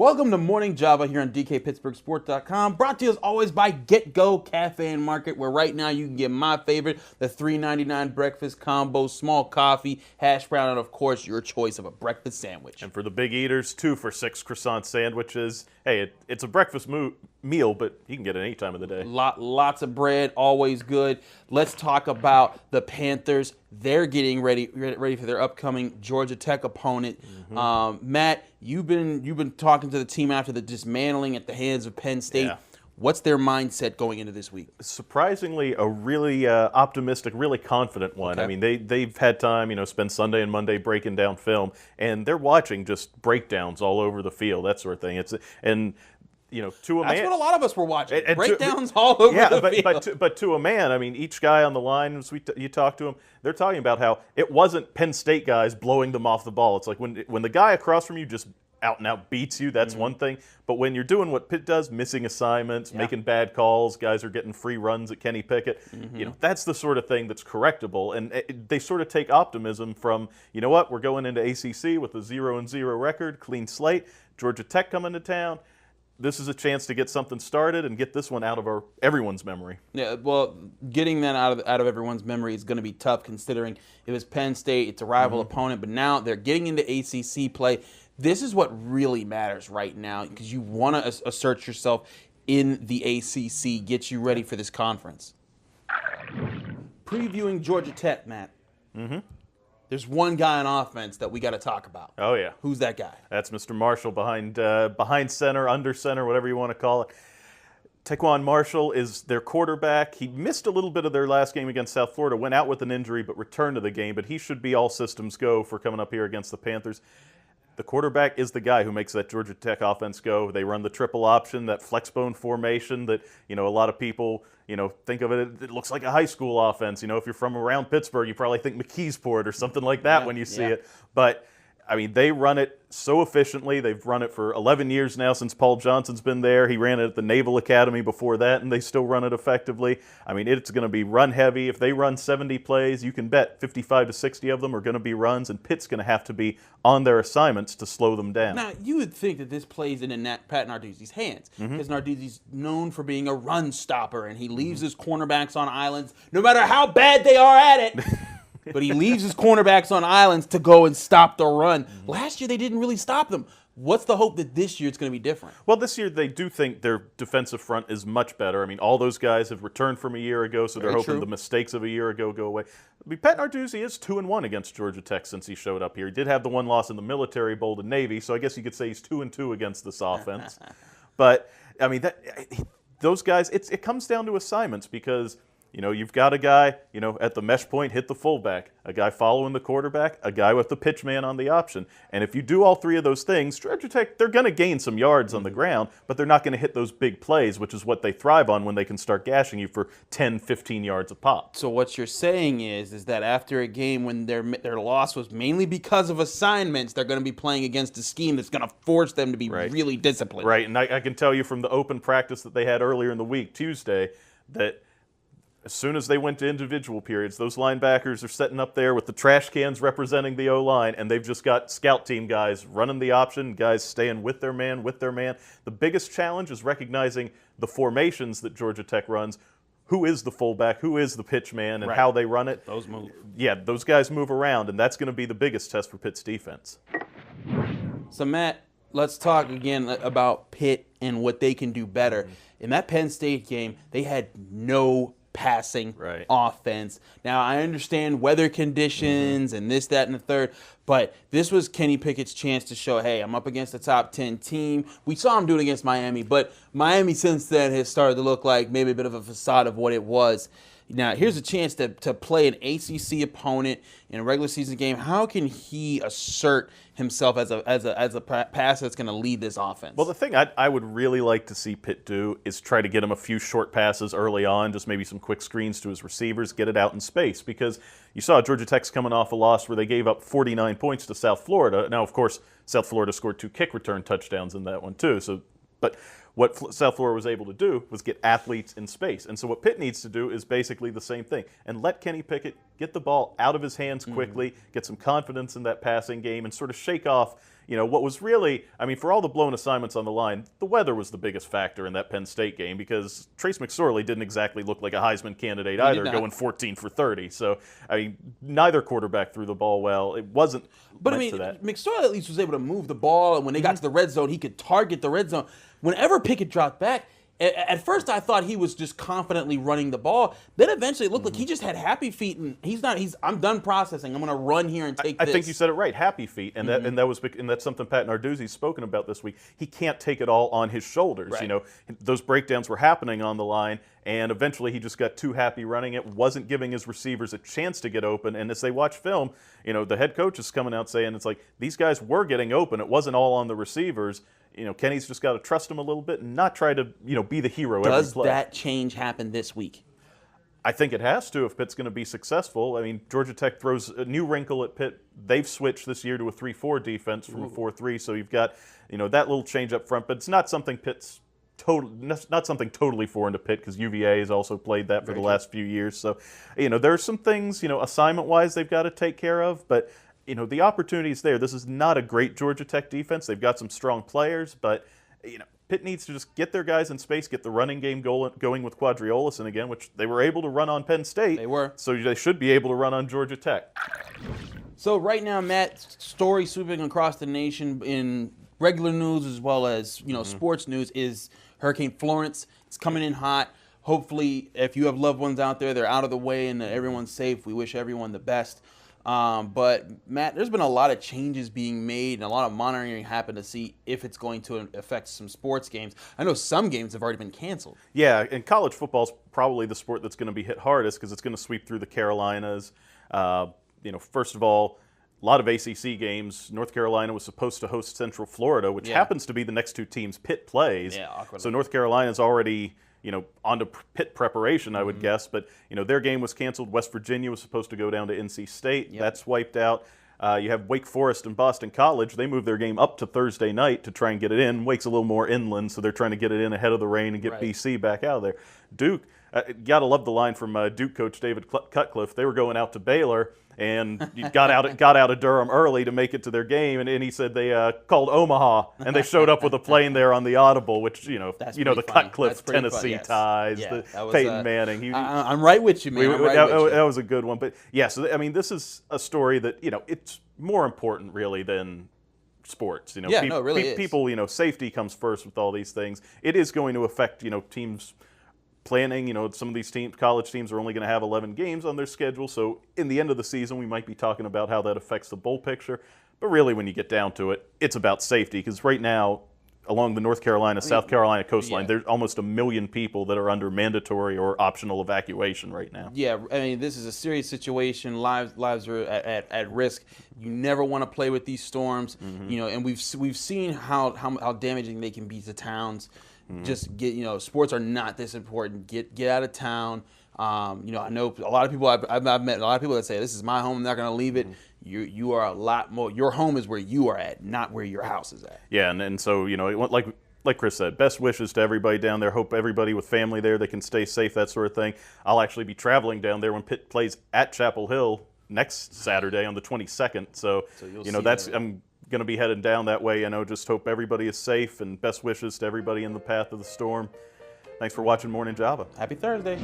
Welcome to Morning Java here on DKPittsburghSport.com, brought to you as always by Get Go Cafe and Market, where right now you can get my favorite, the $3.99 breakfast combo, small coffee, hash brown, and of course your choice of a breakfast sandwich. And for the big eaters, 2 for $6 croissant sandwiches. Hey, it's a breakfast meal, but you can get it any time of the day. Lots of bread, always good. Let's talk about the Panthers. They're getting ready for their upcoming Georgia Tech opponent. Matt, you've been talking to the team after the dismantling at the hands of Penn State. Yeah. What's their mindset going into this week? Surprisingly, a really optimistic, really confident one. Okay. I mean, they've had time, spend Sunday and Monday breaking down film, and they're watching just breakdowns all over the field, that sort of thing. To a man. That's what a lot of us were watching. Breakdowns all over the field. But to a man, I mean, each guy on the line, as you talk to him, they're talking about how it wasn't Penn State guys blowing them off the ball. It's like when the guy across from you just out and out beats you, that's one thing. But when you're doing what Pitt does, missing assignments, making bad calls, guys are getting free runs at Kenny Pickett, that's the sort of thing that's correctable. And they sort of take optimism from, we're going into ACC with a 0-0 record, clean slate, Georgia Tech coming to town. This is a chance to get something started and get this one out of everyone's memory. Yeah, well, getting that out of everyone's memory is going to be tough, considering it was Penn State, it's a rival opponent, but now they're getting into ACC play. This is what really matters right now, because you want to assert yourself in the ACC, get you ready for this conference. Previewing Georgia Tech, Matt. There's one guy on offense that we got to talk about. Oh, yeah. Who's that guy? That's Mr. Marshall behind center, under center, whatever you want to call it. Taquan Marshall is their quarterback. He missed a little bit of their last game against South Florida, went out with an injury, but returned to the game. But he should be all systems go for coming up here against the Panthers. The quarterback is the guy who makes that Georgia Tech offense go. They run the triple option, that flexbone formation that, a lot of people, think of it looks like a high school offense. If you're from around Pittsburgh, you probably think McKeesport or something like that when you see it. But, I mean, they run it so efficiently. They've run it for 11 years now since Paul Johnson's been there. He ran it at the Naval Academy before that, and they still run it effectively. I mean, it's going to be run heavy. If they run 70 plays, you can bet 55 to 60 of them are going to be runs, and Pitt's going to have to be on their assignments to slow them down. Now, you would think that this plays in Pat Narduzzi's hands, because Narduzzi's known for being a run stopper, and he leaves his cornerbacks on islands no matter how bad they are at it. But he leaves his cornerbacks on islands to go and stop the run. Last year, they didn't really stop them. What's the hope that this year it's going to be different? Well, this year they do think their defensive front is much better. I mean, all those guys have returned from a year ago, so they're hoping the mistakes of a year ago go away. I mean, Pat Narduzzi is 2-1 against Georgia Tech since he showed up here. He did have the one loss in the Military Bowl to Navy, so I guess you could say he's 2-2 against this offense. But, I mean, those guys, it comes down to assignments because – you've got a guy, at the mesh point, hit the fullback, a guy following the quarterback, a guy with the pitch man on the option. And if you do all three of those things, Georgia Tech, they're going to gain some yards on the ground, but they're not going to hit those big plays, which is what they thrive on when they can start gashing you for 10, 15 yards a pop. So what you're saying is that after a game when their loss was mainly because of assignments, they're going to be playing against a scheme that's going to force them to be really disciplined. Right, and I can tell you from the open practice that they had earlier in the week, Tuesday, that as soon as they went to individual periods, those linebackers are setting up there with the trash cans representing the O-line, and they've just got scout team guys running the option, guys staying with their man. The biggest challenge is recognizing the formations that Georgia Tech runs. Who is the fullback, who is the pitch man, and how they run it. Those move. Yeah, those guys move around, and that's going to be the biggest test for Pitt's defense. So, Matt, let's talk again about Pitt and what they can do better. In that Penn State game, they had no passing offense. Now, I understand weather conditions and this, that, and the third, but this was Kenny Pickett's chance to show, hey, I'm up against a top 10 team. We saw him do it against Miami, but Miami since then has started to look like maybe a bit of a facade of what it was. Now, here's a chance to play an ACC opponent in a regular season game. How can he assert himself as a passer that's going to lead this offense? Well, the thing I would really like to see Pitt do is try to get him a few short passes early on, just maybe some quick screens to his receivers, get it out in space, because you saw Georgia Tech's coming off a loss where they gave up 49 points to South Florida. Now, of course, South Florida scored 2 kick return touchdowns in that one too. But What South Florida was able to do was get athletes in space. And so what Pitt needs to do is basically the same thing. And let Kenny Pickett get the ball out of his hands quickly, get some confidence in that passing game, and sort of shake off, what was really, for all the blown assignments on the line, the weather was the biggest factor in that Penn State game because Trace McSorley didn't exactly look like a Heisman candidate either, going 14 for 30. So, neither quarterback threw the ball well. It wasn't meant to that. McSorley at least was able to move the ball, and when they got to the red zone, he could target the red zone. Whenever Pickett dropped back, at first I thought he was just confidently running the ball. Then eventually it looked like he just had happy feet, and I'm done processing. I'm going to run here and take this. I think you said it right, happy feet, and that's something Pat Narduzzi's spoken about this week. He can't take it all on his shoulders. Right. Those breakdowns were happening on the line, and eventually he just got too happy running it, wasn't giving his receivers a chance to get open. And as they watch film, the head coach is coming out saying it's like these guys were getting open. It wasn't all on the receivers. Kenny's just got to trust him a little bit and not try to, be the hero every play. Does that change happen this week? I think it has to if Pitt's going to be successful. Georgia Tech throws a new wrinkle at Pitt. They've switched this year to a 3-4 defense from a 4-3, so you've got, that little change up front, but it's not something not something totally foreign to Pitt because UVA has also played that for the last few years. So, there are some things, assignment-wise they've got to take care of, but the opportunity is there. This is not a great Georgia Tech defense. They've got some strong players, but Pitt needs to just get their guys in space, get the running game going with Quadriolison again, which they were able to run on Penn State. They were. So they should be able to run on Georgia Tech. So right now, Matt, story sweeping across the nation in regular news as well as sports news is Hurricane Florence. It's coming in hot. Hopefully, if you have loved ones out there, they're out of the way and everyone's safe. We wish everyone the best. But Matt, there's been a lot of changes being made and a lot of monitoring happen to see if it's going to affect some sports games. I know some games have already been canceled. Yeah, and college football is probably the sport that's going to be hit hardest because it's going to sweep through the Carolinas. First of all, a lot of ACC games. North Carolina was supposed to host Central Florida, which happens to be the next two teams Pitt plays. Yeah, awkwardly. So North Carolina's already on to Pitt preparation, I would guess. But, their game was canceled. West Virginia was supposed to go down to NC State. Yep. That's wiped out. You have Wake Forest and Boston College. They moved their game up to Thursday night to try and get it in. Wake's a little more inland, so they're trying to get it in ahead of the rain and get BC back out of there. Duke, got to love the line from Duke coach David Cutcliffe. They were going out to Baylor, and got out of Durham early to make it to their game, and he said they called Omaha, and they showed up with a plane there on the Audible, which the Cutcliffe Tennessee ties, the Peyton Manning. I'm right with you, man. That was a good one, but yeah. So this is a story that it's more important really than sports. It really is. People, safety comes first with all these things. It is going to affect teams. Planning, some of these college teams are only going to have 11 games on their schedule, so in the end of the season, we might be talking about how that affects the bowl picture. But really, when you get down to it, it's about safety, because right now, along the North Carolina, South Carolina coastline, there's almost 1 million people that are under mandatory or optional evacuation right now. Yeah, this is a serious situation. Lives are at risk. You never want to play with these storms, and we've seen how damaging they can be to towns. Just get, sports are not this important. Get out of town. I know a lot of people. I've met a lot of people that say this is my home. I'm not going to leave it. You are a lot more. Your home is where you are at, not where your house is at. Yeah, and so like Chris said, best wishes to everybody down there. Hope everybody with family there, they can stay safe, that sort of thing. I'll actually be traveling down there when Pitt plays at Chapel Hill next Saturday on the 22nd. So I'm going to be headed down that way. Just hope everybody is safe, and best wishes to everybody in the path of the storm. Thanks for watching Morning Java. Happy Thursday.